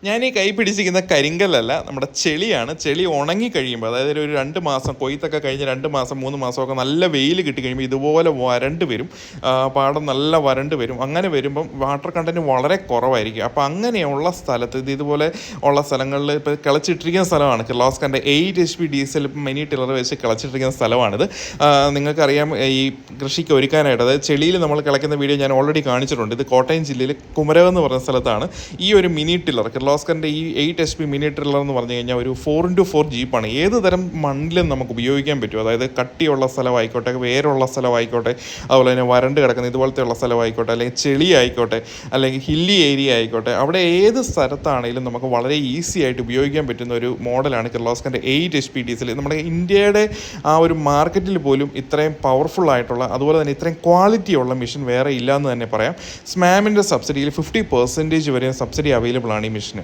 ഞാൻ ഈ കൈ പിടിച്ചിരിക്കുന്ന കരിങ്കല്ലല്ല, നമ്മുടെ ചെളിയാണ്. ചെളി ഉണങ്ങി കഴിയുമ്പോൾ, അതായത് ഒരു 2 മാസം കൊയ്ത്തൊക്കെ കഴിഞ്ഞ് 2 മാസം 3 മാസമൊക്കെ നല്ല വെയിൽ കിട്ടി കഴിയുമ്പോൾ ഇതുപോലെ വരണ്ട് വരും. പാടം നല്ല വരണ്ട് വരും. അങ്ങനെ വരുമ്പം വാട്ടർ കണ്ടൻറ്റ് വളരെ കുറവായിരിക്കും. അപ്പോൾ അങ്ങനെയുള്ള സ്ഥലത്ത് ഇതുപോലെ ഉള്ള സ്ഥലങ്ങളിൽ ഇപ്പോൾ കിളച്ചിട്ടിരിക്കുന്ന സ്ഥലമാണ് കിർലോസ്കറിൻ്റെ 8 HP ഡീസൽ മിനി ടില്ലർ വെച്ച് കിളച്ചിട്ടിരിക്കുന്ന സ്ഥലമാണിത്. നിങ്ങൾക്കറിയാം, ഈ കൃഷിക്ക് ഒരുക്കാനായിട്ട്, അതായത് ചെളിയിൽ നമ്മൾ കിളയ്ക്കുന്ന വീഡിയോ ഞാൻ ഓൾറെഡി കാണിച്ചിട്ടുണ്ട്. ഇത് കോട്ടയം ജില്ലയിൽ കുമരകം എന്ന് പറയുന്ന സ്ഥലത്താണ് ഈ ഒരു മിനി ടില്ലർ കിർലോസ്കറിൻ്റെ ഈ 8 HP മിനി ടില്ലർ എന്ന് പറഞ്ഞു കഴിഞ്ഞാൽ ഒരു 4x4 ജീപ്പാണ്. ഏത് തരം മണ്ണിലും നമുക്ക് ഉപയോഗിക്കാൻ പറ്റും. അതായത് കട്ടിയുള്ള സ്ഥലമായിക്കോട്ടെ, വേരുള്ള സ്ഥലമായിക്കോട്ടെ, അതുപോലെ തന്നെ വരണ്ട് കിടക്കുന്ന ഇതുപോലത്തെയുള്ള സ്ഥലമായിക്കോട്ടെ, അല്ലെങ്കിൽ ചെളി ആയിക്കോട്ടെ, അല്ലെങ്കിൽ ഹില്ലി ഏരിയ ആയിക്കോട്ടെ, അവിടെ ഏത് സ്ഥലത്താണെങ്കിലും നമുക്ക് വളരെ ഈസി ആയിട്ട് ഉപയോഗിക്കാൻ പറ്റുന്ന ഒരു മോഡലാണ് കിർലോസ്കറിൻ്റെ 8 HP ഡീസൽ. നമ്മുടെ ഇന്ത്യയുടെ ആ ഒരു മാർക്കറ്റിൽ പോലും ഇത്രയും പവർഫുൾ ആയിട്ടുള്ള, അതുപോലെ തന്നെ ഇത്രയും ക്വാളിറ്റിയുള്ള മെഷീൻ വേറെ ഇല്ല എന്ന് തന്നെ പറയാം. സ്മാമിൻ്റെ സബ്സിഡിയിൽ 50% വരെ സബ്സിഡി അവൈലബിൾ ആണ് ഈ മെഷീൻ.